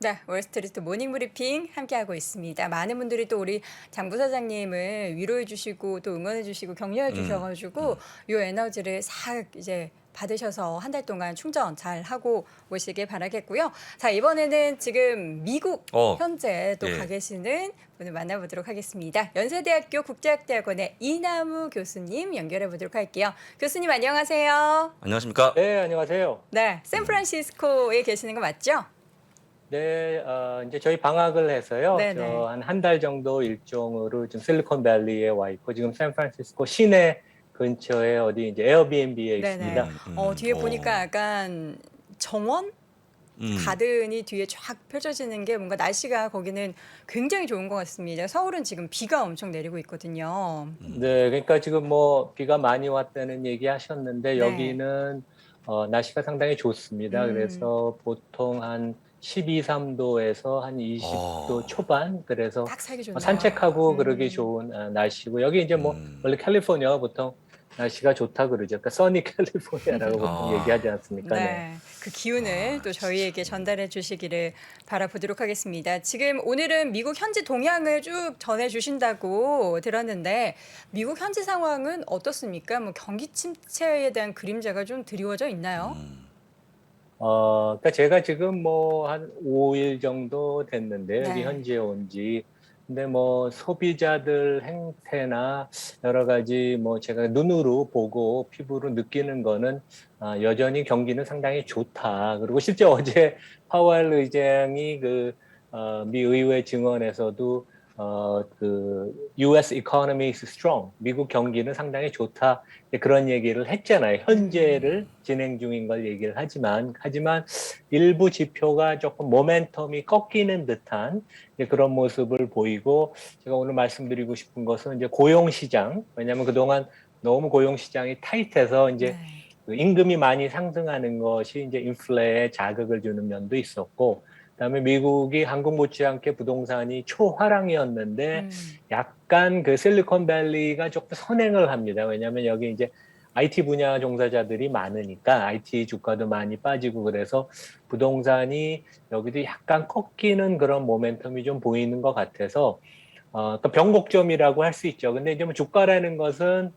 네, 월스트리트 모닝 브리핑 함께하고 있습니다. 많은 분들이 또 우리 장 부사장님을 위로해 주시고 또 응원해 주시고 격려해 음. 주셔가지고 음. 요 에너지를 싹 이제 받으셔서 한 달 동안 충전 잘 하고 오시길 바라겠고요. 자, 이번에는 지금 미국 어. 현재 또 가 예. 계시는 분을 만나보도록 하겠습니다. 연세대학교 국제학대학원의 이남우 교수님 연결해 보도록 할게요. 교수님 안녕하세요. 안녕하십니까? 네, 안녕하세요. 네, 음. 샌프란시스코에 계시는 거 맞죠? 네, 이제 저희 방학을 해서요. 네네. 저 한 달 정도 일정으로 좀 실리콘밸리에 와 있고, 지금 샌프란시스코 시내 근처에 어디 이제 에어비앤비에 네네. 있습니다. 뒤에 보니까 어. 약간 정원 음. 가든이 뒤에 쫙 펼쳐지는 게 뭔가 날씨가 거기는 굉장히 좋은 것 같습니다. 서울은 지금 비가 엄청 내리고 있거든요. 네, 그러니까 지금 뭐 비가 많이 왔다는 얘기 하셨는데, 네. 여기는 날씨가 상당히 좋습니다. 음. 그래서 보통 한 12, 3도에서 한 20도 어. 초반, 그래서 딱 살기 뭐 좋네요. 산책하고 그러기 좋은 날씨고, 여기 이제 뭐 음. 원래 캘리포니아가 보통 날씨가 좋다 그러죠. 그러니까 써니 캘리포니아라고 보통 얘기하지 아. 않습니까? 네. 네. 그 기운을 아 또 진짜. 저희에게 전달해 주시기를 바라보도록 하겠습니다. 지금 오늘은 미국 현지 동향을 쭉 전해 주신다고 들었는데 미국 현지 상황은 어떻습니까? 뭐 경기 침체에 대한 그림자가 좀 드리워져 있나요? 음. 그러니까 제가 지금 뭐 한 5일 정도 됐는데 여기 네. 현지에 온 지. 근데 뭐 소비자들 행태나 여러 가지 뭐 제가 눈으로 보고 피부로 느끼는 거는 여전히 경기는 상당히 좋다. 그리고 실제 어제 파월 의장이 미 의회 증언에서도 US economy is strong. 미국 경기는 상당히 좋다. 그런 얘기를 했잖아요. 현재를 음. 진행 중인 걸 얘기를 하지만 일부 지표가 조금 모멘텀이 꺾이는 듯한 그런 모습을 보이고, 제가 오늘 말씀드리고 싶은 것은 이제 고용 시장. 왜냐하면 그동안 너무 고용 시장이 타이트해서 이제 네. 그 임금이 많이 상승하는 것이 이제 인플레에 자극을 주는 면도 있었고, 그다음에 미국이 한국 못지않게 부동산이 초화랑이었는데 음. 약간 그 실리콘밸리가 조금 선행을 합니다. 왜냐하면 여기 이제 IT 분야 종사자들이 많으니까 IT 주가도 많이 빠지고, 그래서 부동산이 여기도 약간 꺾이는 그런 모멘텀이 좀 보이는 것 같아서 그 변곡점이라고 할 수 있죠. 근데 이제 뭐 주가라는 것은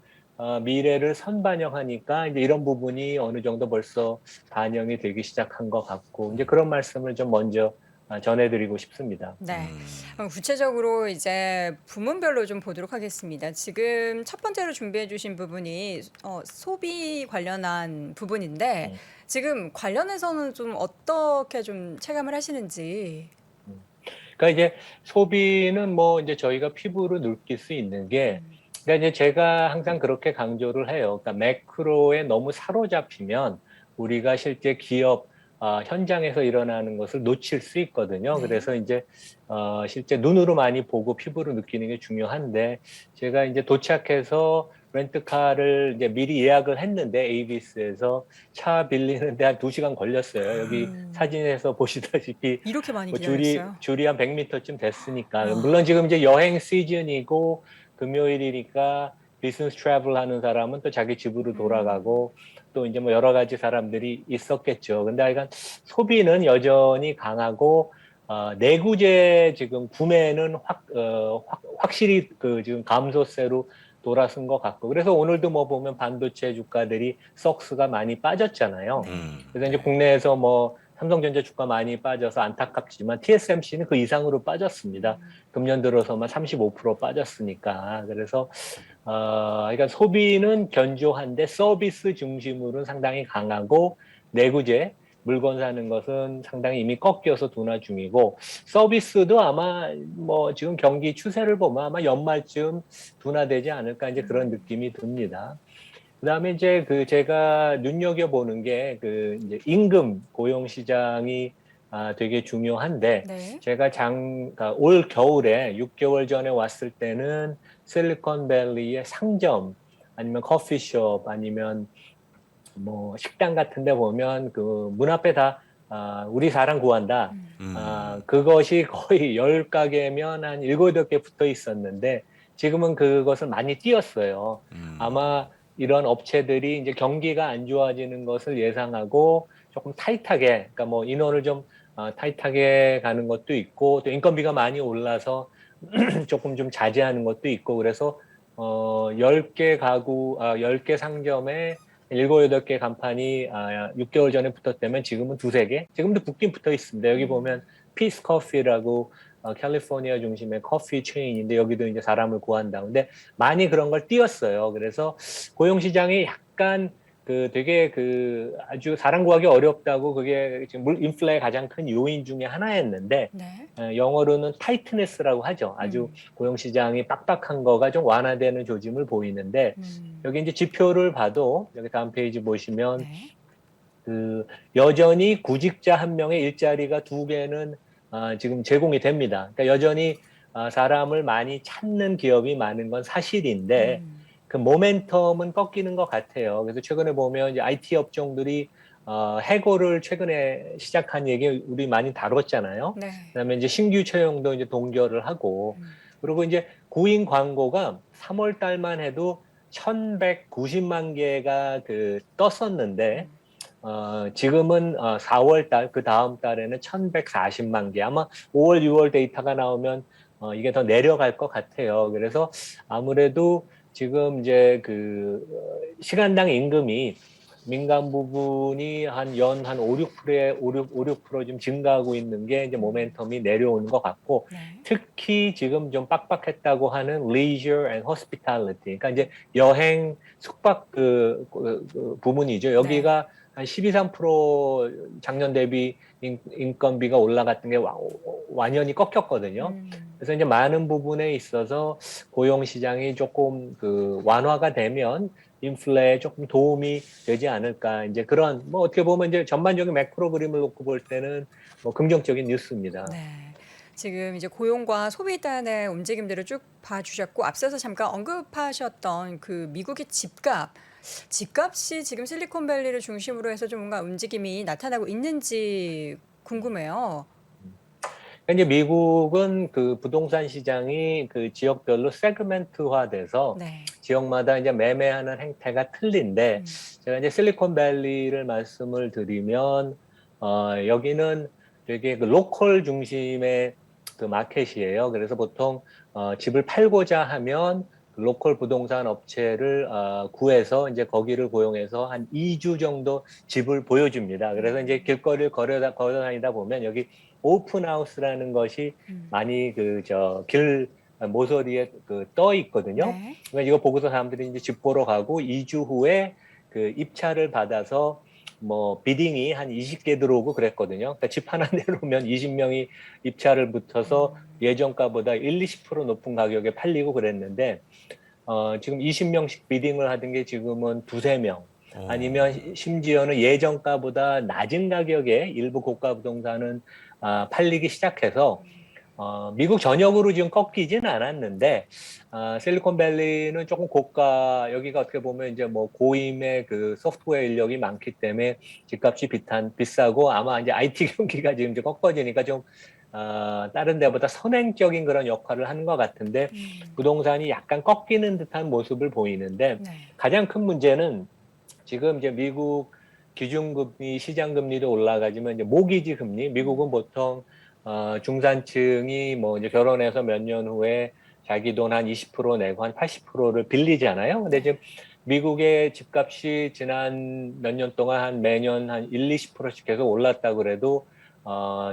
미래를 선반영하니까 이제 이런 부분이 어느 정도 벌써 반영이 되기 시작한 것 같고, 이제 그런 말씀을 좀 먼저 전해드리고 싶습니다. 네. 음. 구체적으로 이제 부문별로 좀 보도록 하겠습니다. 지금 첫 번째로 준비해 주신 부분이 소비 관련한 부분인데 음, 지금 관련해서는 좀 어떻게 좀 체감을 하시는지. 음. 그러니까 이제 소비는 뭐 이제 저희가 피부로 느낄 수 있는 게, 음. 그러니까 이제 제가 항상 그렇게 강조를 해요. 그러니까 매크로에 너무 사로잡히면 우리가 실제 기업 현장에서 일어나는 것을 놓칠 수 있거든요. 네. 그래서 이제 실제 눈으로 많이 보고 피부로 느끼는 게 중요한데, 제가 이제 도착해서 렌트카를 이제 미리 예약을 했는데 에이비스에서 차 빌리는데 한 2시간 걸렸어요. 여기 음. 사진에서 보시다시피 이렇게 많이 뭐 줄이 기다렸어요? 줄이 한 100m쯤 됐으니까. 와. 물론 지금 이제 여행 시즌이고 금요일이니까 비즈니스 트래블 하는 사람은 또 자기 집으로 음. 돌아가고 또 이제 뭐 여러 가지 사람들이 있었겠죠. 근데 하여간 소비는 여전히 강하고 내구재 지금 구매는 확실히 그 지금 감소세로 돌아선 것 같고, 그래서 오늘도 뭐 보면 반도체 주가들이 썩스가 많이 빠졌잖아요. 네. 그래서 이제 네. 국내에서 뭐 삼성전자 주가 많이 빠져서 안타깝지만 TSMC는 그 이상으로 빠졌습니다. 음. 금년 들어서만 35% 빠졌으니까. 그래서 그러니까 소비는 견조한데 서비스 중심으로는 상당히 강하고, 내구재 물건 사는 것은 상당히 이미 꺾여서 둔화 중이고, 서비스도 아마 뭐 지금 경기 추세를 보면 아마 연말쯤 둔화되지 않을까, 이제 그런 음. 느낌이 듭니다. 그다음에 이제 그 제가 눈여겨보는 게 그 이제 임금 고용 시장이 되게 중요한데, 네. 제가 그러니까 올 겨울에 6개월 전에 왔을 때는 실리콘밸리의 상점 아니면 커피숍 아니면 뭐 식당 같은 데 보면 그 문 앞에 다 우리 사람 구한다. 음. 음. 그것이 거의 10가게면 한 7, 8개 붙어 있었는데 지금은 그것을 많이 띄었어요. 음. 아마 이런 업체들이 이제 경기가 안 좋아지는 것을 예상하고 조금 타이트하게, 그러니까 뭐 인원을 좀 타이트하게 가는 것도 있고 또 인건비가 많이 올라서 조금 좀 자제하는 것도 있고 그래서 10개 가구, 10개 상점에 7, 8개 간판이 6개월 전에 붙었다면 지금은 두세 개? 지금도 붙긴 붙어 있습니다. 여기 보면 피스 커피라고 캘리포니아 중심의 커피 체인인데 여기도 이제 사람을 구한다. 근데 많이 그런 걸 띄었어요. 그래서 고용시장이 약간 되게 아주 사람 구하기 어렵다고 그게 지금 인플레의 가장 큰 요인 중에 하나였는데 네. 영어로는 타이트네스라고 하죠. 아주 고용시장이 빡빡한 거가 좀 완화되는 조짐을 보이는데 여기 이제 지표를 봐도 여기 다음 페이지 보시면 네. 여전히 구직자 한 명의 일자리가 두 개는 지금 제공이 됩니다. 그러니까 여전히 사람을 많이 찾는 기업이 많은 건 사실인데 그 모멘텀은 꺾이는 것 같아요. 그래서 최근에 보면 이제 IT 업종들이 해고를 최근에 시작한 얘기 우리 많이 다뤘잖아요. 네. 그다음에 이제 신규 채용도 이제 동결을 하고 그리고 이제 구인 광고가 3월 달만 해도 1,190만 개가 떴었는데 지금은 4월 달, 그 다음 달에는 1,140만 개. 아마 5월, 6월 데이터가 나오면 이게 더 내려갈 것 같아요. 그래서 아무래도 지금 이제 시간당 임금이 민간 부분이 한 5, 6%좀 증가하고 있는 게 이제 모멘텀이 내려오는 것 같고 네. 특히 지금 좀 빡빡했다고 하는 leisure and hospitality. 그러니까 이제 여행 숙박 부문이죠. 네. 여기가 한 12, 3% 작년 대비 인건비가 올라갔던 게 완연히 꺾였거든요. 그래서 이제 많은 부분에 있어서 고용 시장이 조금 완화가 되면 인플레에 조금 도움이 되지 않을까. 이제 그런 뭐 어떻게 보면 이제 전반적인 매크로 그림을 놓고 볼 때는 뭐 긍정적인 뉴스입니다. 네. 지금 이제 고용과 소비단의 움직임들을 쭉 봐주셨고 앞서서 잠깐 언급하셨던 그 미국의 집값이 지금 실리콘밸리를 중심으로 해서 좀 뭔가 움직임이 나타나고 있는지 궁금해요. 이제 미국은 부동산 시장이 지역별로 세그멘트화돼서 네. 지역마다 이제 매매하는 행태가 틀린데 제가 이제 실리콘밸리를 말씀을 드리면 여기는 되게 로컬 중심의 마켓이에요. 그래서 보통 집을 팔고자 하면 로컬 부동산 업체를 구해서 이제 거기를 고용해서 한 2주 정도 집을 보여줍니다. 그래서 이제 길거리를 걸어 다니다 보면 여기 오픈하우스라는 것이 많이 길 모서리에 떠 있거든요. 네. 그러니까 이거 보고서 사람들이 이제 집 보러 가고 2주 후에 입찰을 받아서 뭐 비딩이 한 20개 들어오고 그랬거든요. 그러니까 집 하나 내놓으면 20명이 입찰을 붙어서 예정가보다 1, 20% 높은 가격에 팔리고 그랬는데 지금 20명씩 비딩을 하던 게 지금은 두세 명 아니면 심지어는 예정가보다 낮은 가격에 일부 고가 부동산은 팔리기 시작해서 미국 전역으로 지금 꺾이지는 않았는데 실리콘밸리는 조금 고가 여기가 어떻게 보면 이제 뭐 고임의 소프트웨어 인력이 많기 때문에 집값이 비싸고 아마 이제 IT 경기가 지금 이제 꺾어지니까 좀 다른 데보다 선행적인 그런 역할을 하는 것 같은데 부동산이 약간 꺾이는 듯한 모습을 보이는데 네. 가장 큰 문제는 지금 이제 미국 기준금리, 시장금리도 올라가지만 이제 모기지 금리, 미국은 보통 중산층이 뭐 이제 결혼해서 몇 년 후에 자기 돈 한 20% 내고 한 80%를 빌리잖아요. 근데 네. 지금 미국의 집값이 지난 몇 년 동안 한 매년 한 1, 20%씩 계속 올랐다고 그래도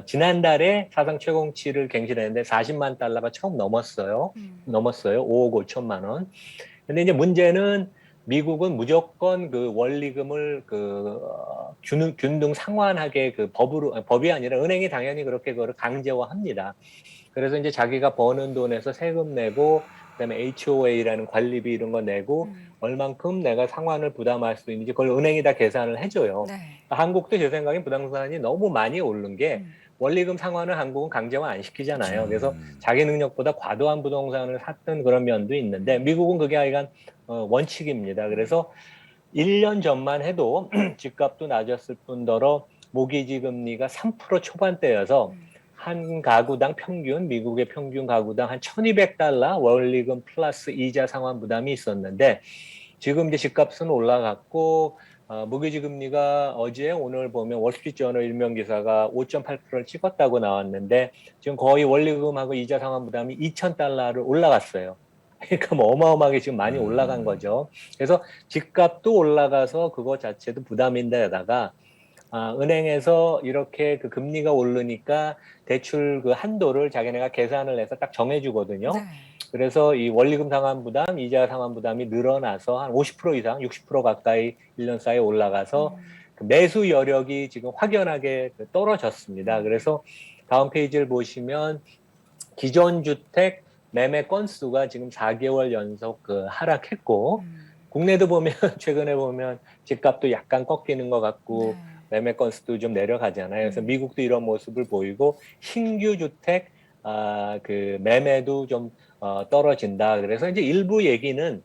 지난달에 사상 최고치를 갱신했는데 40만 달러가 처음 넘었어요. 5억 5천만 원. 근데 이제 문제는 미국은 무조건 원리금을 균등 상환하게 법이 아니라 은행이 당연히 그렇게 그거를 강제화합니다. 그래서 이제 자기가 버는 돈에서 세금 내고 그다음에 HOA라는 관리비 이런 거 내고 얼만큼 내가 상환을 부담할 수 있는지 그걸 은행이 다 계산을 해줘요. 네. 한국도 제 생각에 부동산이 너무 많이 오른 게 원리금 상환을 한국은 강제화 안 시키잖아요. 그래서 자기 능력보다 과도한 부동산을 샀던 그런 면도 있는데 미국은 그게 약간 원칙입니다. 그래서 1년 전만 해도 집값도 낮았을 뿐더러 모기지 금리가 3% 초반대여서 한 가구당 미국의 평균 가구당 한 1,200달러 원리금 플러스 이자 상환 부담이 있었는데 지금 이제 집값은 올라갔고 모기지 금리가 어제 오늘 보면 월스트리트저널 일면 기사가 5.8%를 찍었다고 나왔는데 지금 거의 원리금하고 이자 상환 부담이 2,000달러를 올라갔어요. 그러니까 뭐 어마어마하게 지금 많이 올라간 거죠. 그래서 집값도 올라가서 그거 자체도 부담인데다가 은행에서 이렇게 그 금리가 오르니까 대출 그 한도를 자기네가 계산을 해서 딱 정해주거든요. 네. 그래서 이 원리금 상환 부담, 이자 상환 부담이 늘어나서 한 50% 이상, 60% 가까이 1년 사이에 올라가서 그 매수 여력이 지금 확연하게 떨어졌습니다. 그래서 다음 페이지를 보시면 기존 주택 매매 건수가 지금 4개월 연속 그 하락했고 국내도 보면 최근에 보면 집값도 약간 꺾이는 것 같고 네. 매매 건수도 좀 내려가잖아요. 그래서 미국도 이런 모습을 보이고 신규 주택 그 매매도 좀 떨어진다. 그래서 이제 일부 얘기는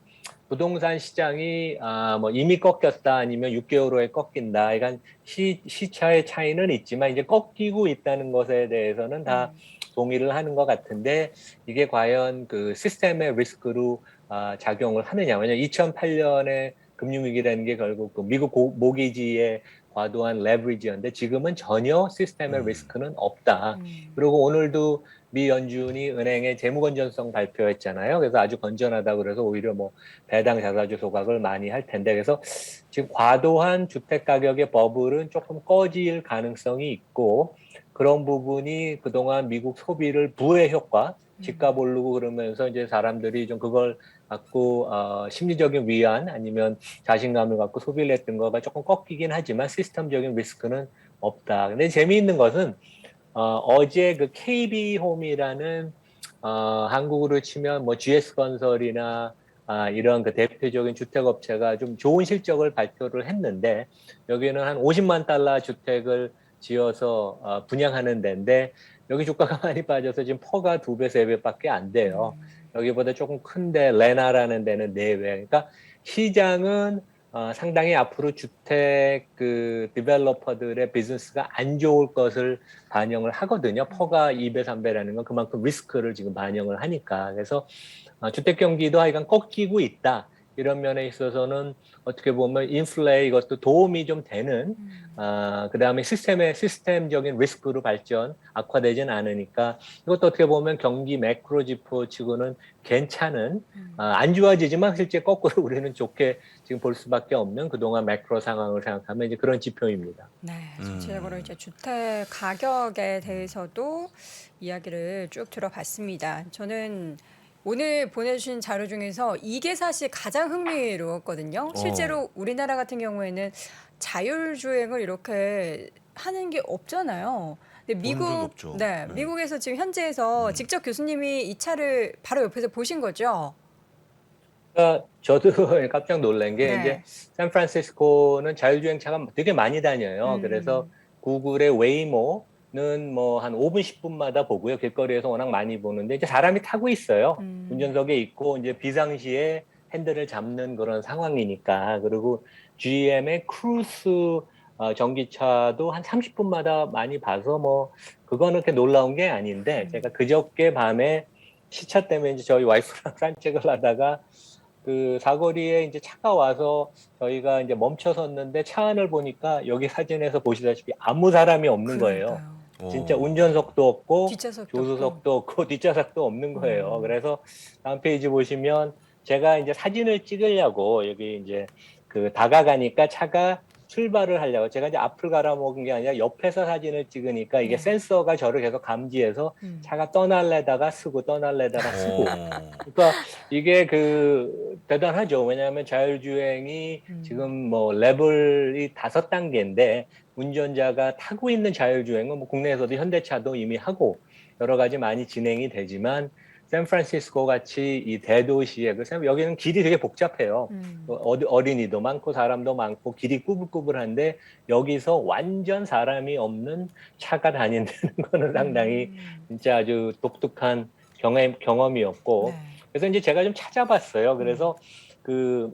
부동산 시장이 뭐 이미 꺾였다 아니면 6개월 후에 꺾인다. 그러니까 시차의 차이는 있지만 이제 꺾이고 있다는 것에 대해서는 다 동의를 하는 것 같은데 이게 과연 그 시스템의 리스크로 작용을 하느냐. 왜냐하면 2008년에 금융위기라는 게 결국 그 미국 모기지의 과도한 레버리지였는데 지금은 전혀 시스템의 리스크는 없다. 그리고 오늘도 미 연준이 은행의 재무 건전성 발표했잖아요. 그래서 아주 건전하다 그래서 오히려 뭐 배당 자사주 소각을 많이 할 텐데 그래서 지금 과도한 주택 가격의 버블은 조금 꺼질 가능성이 있고 그런 부분이 그동안 미국 소비를 부의 효과, 집값 오르고 그러면서 이제 사람들이 좀 그걸 갖고 심리적인 위안 아니면 자신감을 갖고 소비를 했던 거가 조금 꺾이긴 하지만 시스템적인 리스크는 없다. 근데 재미있는 것은 어제 그 KB홈이라는 한국으로 치면 뭐 GS건설이나 이런 그 대표적인 주택업체가 좀 좋은 실적을 발표를 했는데 여기는 한 50만 달러 주택을 지어서 분양하는 데인데 여기 주가가 많이 빠져서 지금 퍼가 2배, 3배밖에 안 돼요. 여기보다 조금 큰데 레나라는 데는 4배. 그러니까 시장은 상당히 앞으로 주택 그 디벨로퍼들의 비즈니스가 안 좋을 것을 반영을 하거든요. 퍼가 2배, 3배라는 건 그만큼 리스크를 지금 반영을 하니까. 그래서 주택 경기도 하여간 꺾이고 있다. 이런 면에 있어서는 어떻게 보면 인플레 이것도 도움이 좀 되는 그다음에 시스템적인 리스크로 발전 악화되진 않으니까 이것도 어떻게 보면 경기 매크로 지표치고는 괜찮은 안 좋아지지만 실제 거꾸로 우리는 좋게 지금 볼 수밖에 없는 그동안 매크로 상황을 생각하면 이제 그런 지표입니다. 네, 전체적으로 이제 주택 가격에 대해서도 이야기를 쭉 들어봤습니다. 저는 오늘 보내주신 자료 중에서 이게 사실 가장 흥미로웠거든요. 실제로 우리나라 같은 경우에는 자율주행을 이렇게 하는 게 없잖아요. 근데 본 적이 없죠. 네. 미국에서 지금 현지에서 직접 교수님이 이 차를 바로 옆에서 보신 거죠? 그러니까 저도 깜짝 놀란 게 이제 네. 샌프란시스코는 자율주행차가 되게 많이 다녀요. 그래서 구글의 웨이모는 뭐 한 5분, 10분마다 보고요. 길거리에서 워낙 많이 보는데 이제 사람이 타고 있어요. 운전석에 있고 이제 비상시에 핸들을 잡는 그런 상황이니까. 그리고 GM의 크루스 전기차도 한 30분마다 많이 봐서 뭐 그거는 그렇게 놀라운 게 아닌데 제가 그저께 밤에 시차 때문에 이제 저희 와이프랑 산책을 하다가 그 사거리에 이제 차가 와서 저희가 이제 멈춰 섰는데 차 안을 보니까 여기 사진에서 보시다시피 아무 사람이 없는 거예요. 그러니까요. 진짜 운전석도 없고 뒷좌석도 없고. 조수석도 없고 뒷좌석도 없는 거예요. 그래서 다음 페이지 보시면 제가 이제 사진을 찍으려고 여기 이제 그 다가가니까 차가 출발을 하려고 제가 이제 앞을 갈아먹은 게 아니라 옆에서 사진을 찍으니까 이게 네. 센서가 저를 계속 감지해서 차가 떠날래다가 쓰고 떠날래다가 쓰고 그러니까 이게 그 대단하죠. 왜냐하면 자율주행이 지금 뭐 레벨이 5단계인데 운전자가 타고 있는 자율주행은 뭐 국내에서도 현대차도 이미 하고 여러 가지 많이 진행이 되지만 샌프란시스코 같이 이 대도시에 여기는 길이 되게 복잡해요. 어린이도 많고 사람도 많고 길이 꾸불꾸불한데 여기서 완전 사람이 없는 차가 다닌다는 거는 상당히 진짜 아주 독특한 경험이었고 네. 그래서 이제 제가 좀 찾아봤어요. 그래서 그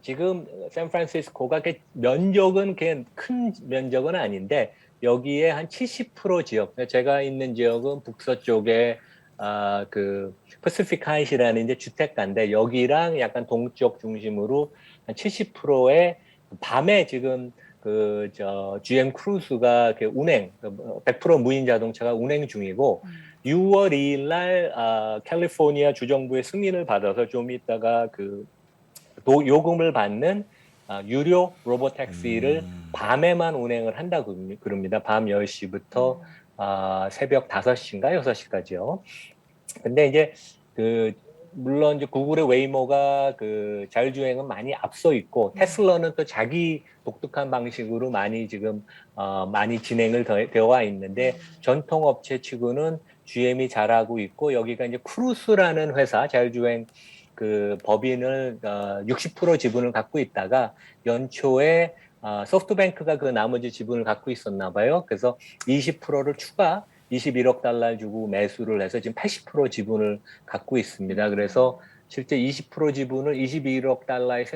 지금 샌프란시스코가 면적은 큰 면적은 아닌데 여기에 한 70% 지역, 제가 있는 지역은 북서쪽에 그 퍼시픽 하이트라는 이제 주택가인데 여기랑 약간 동쪽 중심으로 한 70%의 밤에 지금 GM 크루스가 그 운행 100% 무인 자동차가 운행 중이고 6월 2일 날 캘리포니아 주정부의 승인을 받아서 좀 이따가 요금을 받는 유료 로보택시를 밤에만 운행을 한다고 그럽니다. 밤 10시부터 새벽 5시인가 6시까지요. 근데 이제 그 물론 이제 구글의 웨이모가 그 자율주행은 많이 앞서 있고 테슬라는 또 자기 독특한 방식으로 많이 지금 많이 진행을 되어 와 있는데 전통 업체 치고는 GM이 잘하고 있고 여기가 이제 크루스라는 회사 자율주행 그 법인을 60% 지분을 갖고 있다가 연초에 소프트뱅크가 그 나머지 지분을 갖고 있었나 봐요. 그래서 20%를 추가 21억 달러 주고 매수를 해서 지금 80% 지분을 갖고 있습니다. 그래서 실제 20% 지분을 21억 달러에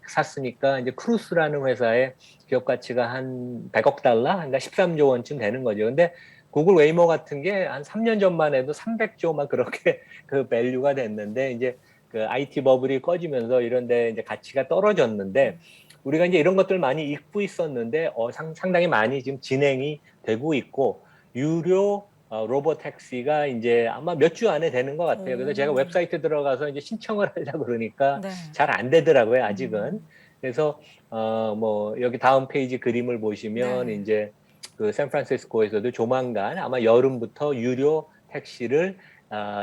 샀으니까 이제 크루스라는 회사의 기업 가치가 한 100억 달러, 한 13조 원쯤 되는 거죠. 근데 구글 웨이모 같은 게 한 3년 전만 해도 300조만 그렇게 그 밸류가 됐는데 이제 그 IT 버블이 꺼지면서 이런데 이제 가치가 떨어졌는데 우리가 이제 이런 것들 많이 잊고 있었는데 상당히 많이 지금 진행이 되고 있고 유료 로봇 택시가 이제 아마 몇 주 안에 되는 것 같아요. 그래서 제가 웹사이트 들어가서 이제 신청을 하려고 그러니까 네. 잘 안 되더라고요, 아직은. 그래서 뭐 여기 다음 페이지 그림을 보시면 네. 이제 그 샌프란시스코에서도 조만간 아마 여름부터 유료 택시를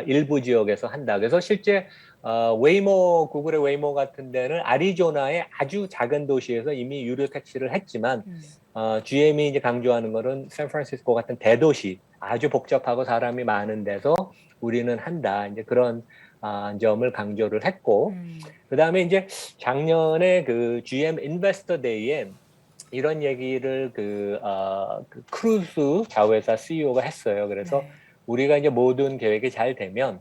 일부 지역에서 한다. 그래서 실제 웨이모, 구글의 웨이모 같은 데는 아리조나의 아주 작은 도시에서 이미 유료 택시를 했지만 GM이 이제 강조하는 거는 샌프란시스코 같은 대도시 아주 복잡하고 사람이 많은 데서 우리는 한다. 이제 그런 점을 강조를 했고 그다음에 이제 작년에 그 GM 인베스터 데이에 이런 얘기를 그 크루즈 자회사 CEO가 했어요. 그래서 네. 우리가 이제 모든 계획이 잘 되면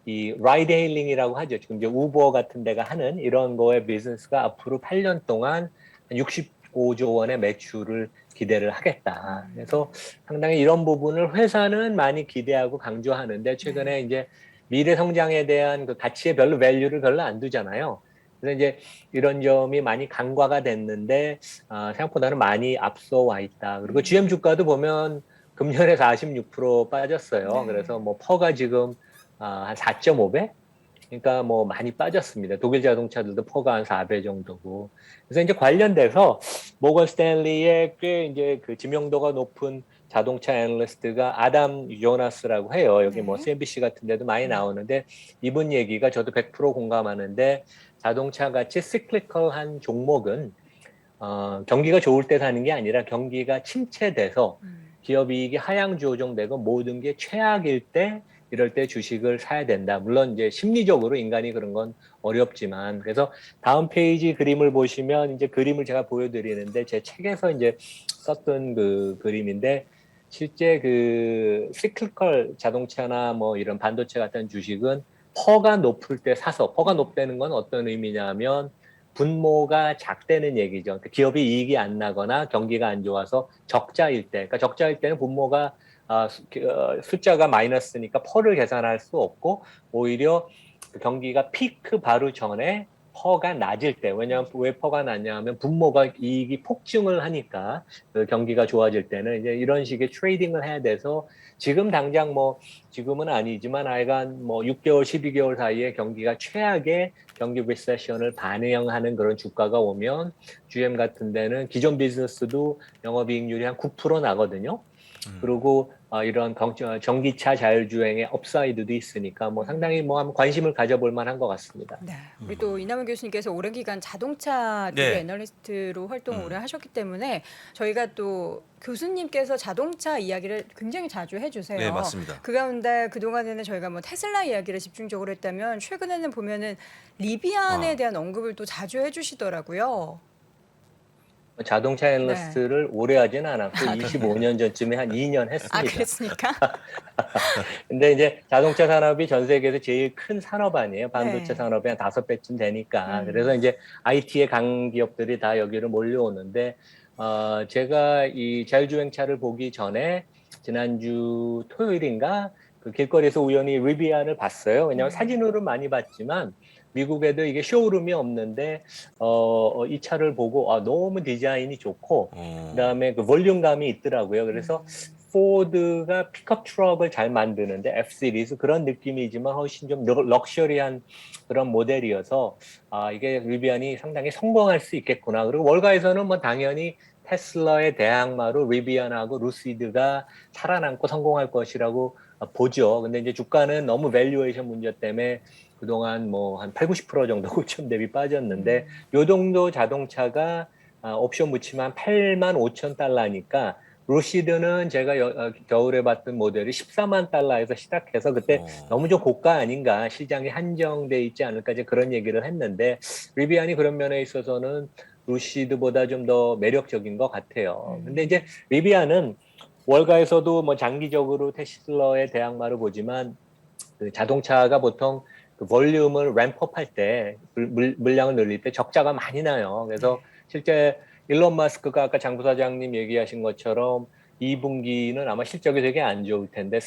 이 라이드 헤일링이라고 하죠. 지금 이제 우버 같은 데가 하는 이런 거의 비즈니스가 앞으로 8년 동안 65조 원의 매출을 기대를 하겠다. 그래서 상당히 이런 부분을 회사는 많이 기대하고 강조하는데 최근에 이제 미래 성장에 대한 그 가치에 별로 밸류를 별로 안 두잖아요. 그래서 이제 이런 점이 많이 간과가 됐는데 생각보다는 많이 앞서 와 있다. 그리고 GM 주가도 보면 금년에 46% 빠졌어요. 네. 그래서 뭐 퍼가 지금 한 4.5배? 그러니까 뭐 많이 빠졌습니다. 독일 자동차들도 퍼가 한 4배 정도고. 그래서 이제 관련돼서 모건 스탠리의 꽤 이제 그 지명도가 높은 자동차 애널리스트가 아담 요나스라고 해요. 여기 뭐 네. CNBC 같은 데도 많이 나오는데 이분 얘기가 저도 100% 공감하는데 자동차 같이 시클리컬한 종목은 경기가 좋을 때 사는 게 아니라 경기가 침체돼서 기업 이익이 하향 조정되고 모든 게 최악일 때 이럴 때 주식을 사야 된다. 물론 이제 심리적으로 인간이 그런 건 어렵지만 그래서 다음 페이지 그림을 보시면 이제 그림을 제가 보여드리는데 제 책에서 이제 썼던 그 그림인데 실제 그 시클컬 자동차나 뭐 이런 반도체 같은 주식은 퍼가 높을 때 사서 퍼가 높다는 건 어떤 의미냐면 분모가 작다는 얘기죠. 그러니까 기업이 이익이 안 나거나 경기가 안 좋아서 적자일 때, 그러니까 적자일 때는 분모가 숫자가 마이너스니까 퍼를 계산할 수 없고 오히려 경기가 피크 바로 전에 퍼가 낮을 때, 왜냐하면 왜 퍼가 낮냐면 분모가 이익이 폭증을 하니까 그 경기가 좋아질 때는 이제 이런 식의 트레이딩을 해야 돼서 지금 당장 뭐 지금은 아니지만 하여간 뭐 6개월, 12개월 사이에 경기가 최악의 경기 리세션을 반영하는 그런 주가가 오면 GM 같은 데는 기존 비즈니스도 영업이익률이 한 9% 나거든요. 그리고 이런 전기차 자율주행의 업사이드도 있으니까 뭐 상당히 뭐 한번 관심을 가져볼 만한 것 같습니다. 네. 우리 또 이남은 교수님께서 오랜 기간 자동차 쪽의 네. 애널리스트로 활동을 오래 하셨기 때문에 저희가 또 교수님께서 자동차 이야기를 굉장히 자주 해주세요. 네, 맞습니다. 그 가운데 그동안에는 저희가 뭐 테슬라 이야기를 집중적으로 했다면 최근에는 보면은 리비안에 대한 언급을 또 자주 해주시더라고요. 자동차 애널리스트를 오래 하진 않았고 25년 전쯤에 한 2년 아, 했습니다. 그랬습니까? 근데 이제 자동차 산업이 전 세계에서 제일 큰 산업 아니에요. 반도체 네. 산업이 한 5배쯤 되니까. 그래서 이제 IT의 강기업들이 다 여기로 몰려오는데, 제가 이 자율주행차를 보기 전에 지난주 토요일인가 그 길거리에서 우연히 리비안을 봤어요. 왜냐하면 사진으로 많이 봤지만 미국에도 이게 쇼룸이 없는데 이 차를 보고 너무 디자인이 좋고 그다음에 그 볼륨감이 있더라고요. 그래서 포드가 픽업 트럭을 잘 만드는데 F 시리즈 그런 느낌이지만 훨씬 좀 럭셔리한 그런 모델이어서 이게 리비안이 상당히 성공할 수 있겠구나. 그리고 월가에서는 뭐 당연히 테슬라의 대항마로 리비안하고 루시드가 살아남고 성공할 것이라고 보죠. 근데 이제 주가는 너무 밸류에이션 문제 때문에 그동안 뭐 한 8, 90% 정도 고점 대비 빠졌는데 요 정도 자동차가 옵션 붙이면 8만 5천 달러니까 루시드는 제가 겨울에 봤던 모델이 14만 달러에서 시작해서 그때 너무 좀 고가 아닌가 시장이 한정돼 있지 않을까 이제 그런 얘기를 했는데 리비안이 그런 면에 있어서는 루시드보다 좀 더 매력적인 것 같아요. 근데 이제 리비안은 월가에서도 뭐 장기적으로 테슬라의 대항마를 보지만 그 자동차가 보통 그 볼륨을 램프업 할 때 물량을 늘릴 때 적자가 많이 나요. 그래서 실제 일론 마스크가 아까 장 부사장님 얘기하신 것처럼 2분기는 아마 실적이 되게 안 좋을 텐데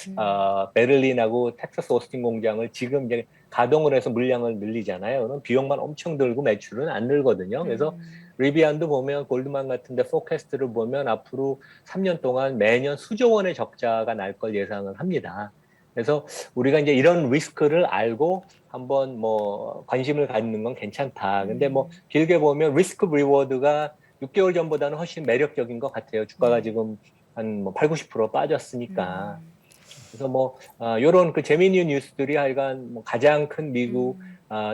베를린하고 텍사스 오스틴 공장을 지금 이제 가동을 해서 물량을 늘리잖아요. 그럼 비용만 엄청 들고 매출은 안 늘거든요. 그래서 리비안도 보면 골드만 같은데 포캐스트를 보면 앞으로 3년 동안 매년 수조 원의 적자가 날 걸 예상을 합니다. 그래서 우리가 이제 이런 리스크를 알고 한번 뭐 관심을 갖는 건 괜찮다. 근데 뭐 길게 보면 리스크 리워드가 6개월 전보다는 훨씬 매력적인 것 같아요. 주가가 지금 한 뭐 8, 90% 빠졌으니까. 그래서 뭐 이런 그 재미있는 뉴스들이 하여간 뭐 가장 큰 미국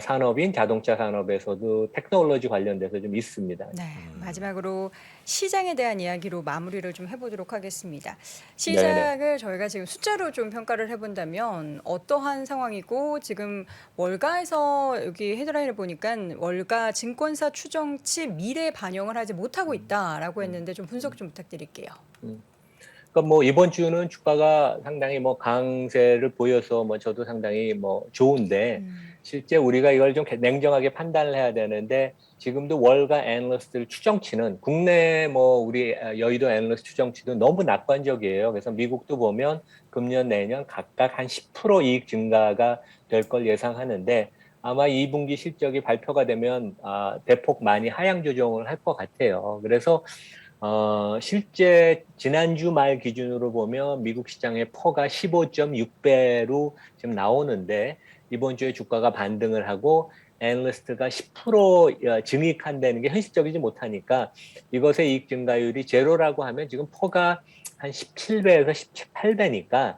산업인 자동차 산업에서도 테크놀로지 관련돼서 좀 있습니다. 네, 마지막으로 시장에 대한 이야기로 마무리를 좀 해보도록 하겠습니다. 네네. 시장을 저희가 지금 숫자로 좀 평가를 해본다면 어떠한 상황이고 지금 월가에서 여기 헤드라인을 보니까 월가 증권사 추정치 미래 반영을 하지 못하고 있다라고 했는데 좀 분석 좀 부탁드릴게요. 그러니까 뭐 이번 주는 주가가 상당히 뭐 강세를 보여서 뭐 저도 상당히 뭐 좋은데 실제 우리가 이걸 좀 냉정하게 판단을 해야 되는데 지금도 월가 애널리스트들 추정치는 국내 뭐 우리 여의도 애널리스트 추정치도 너무 낙관적이에요. 그래서 미국도 보면 금년 내년 각각 한 10% 이익 증가가 될 걸 예상하는데 아마 2분기 실적이 발표가 되면 대폭 많이 하향 조정을 할 것 같아요. 그래서 실제 지난주 말 기준으로 보면 미국 시장의 퍼가 15.6배로 지금 나오는데 이번 주에 주가가 반등을 하고 애널리스트가 10% 증익한다는 게 현실적이지 못하니까 이것의 이익 증가율이 제로라고 하면 지금 퍼가 한 17배에서 18배니까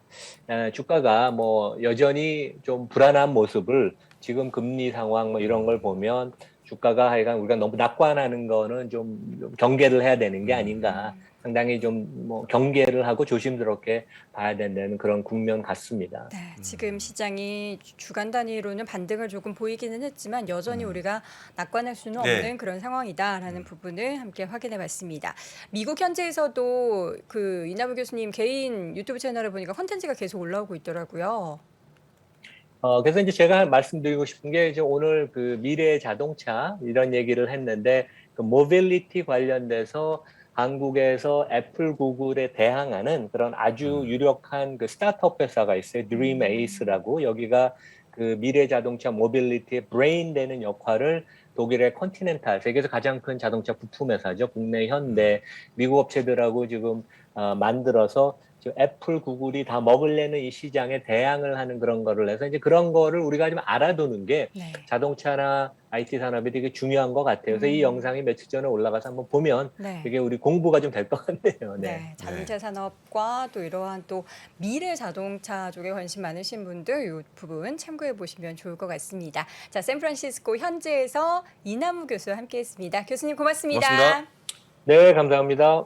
주가가 뭐 여전히 좀 불안한 모습을 지금 금리 상황 뭐 이런 걸 보면 주가가 하여간 우리가 너무 낙관하는 거는 좀 경계를 해야 되는 게 아닌가. 상당히 좀 뭐 경계를 하고 조심스럽게 봐야 된다는 그런 국면 같습니다. 네, 지금 시장이 주간 단위로는 반등을 조금 보이기는 했지만 여전히 우리가 낙관할 수는 네. 없는 그런 상황이다라는 부분을 함께 확인해 봤습니다. 미국 현지에서도 그 이나무 교수님 개인 유튜브 채널을 보니까 콘텐츠가 계속 올라오고 있더라고요. 그래서 이제 제가 말씀드리고 싶은 게 이제 오늘 그 미래 자동차 이런 얘기를 했는데 그 모빌리티 관련돼서 한국에서 애플, 구글에 대항하는 그런 아주 유력한 그 스타트업 회사가 있어요. 드림 에이스라고 여기가 그 미래 자동차 모빌리티의 브레인 되는 역할을 독일의 컨티넨탈, 세계에서 가장 큰 자동차 부품 회사죠. 국내 현대, 미국 업체들하고 지금 만들어서 지금 애플, 구글이 다 먹으려는 이 시장에 대항을 하는 그런 거를 해서 이제 그런 거를 우리가 좀 알아두는 게 네. 자동차나 IT 산업이 되게 중요한 것 같아요. 그래서 이 영상이 며칠 전에 올라가서 한번 보면 네. 되게 우리 공부가 좀 될 것 같네요. 네. 네, 자동차 산업과 또 이러한 또 미래 자동차 쪽에 관심 많으신 분들 이 부분 참고해 보시면 좋을 것 같습니다. 자, 샌프란시스코 현지에서 이나무 교수와 함께했습니다. 교수님 고맙습니다. 고맙습니다. 네, 감사합니다.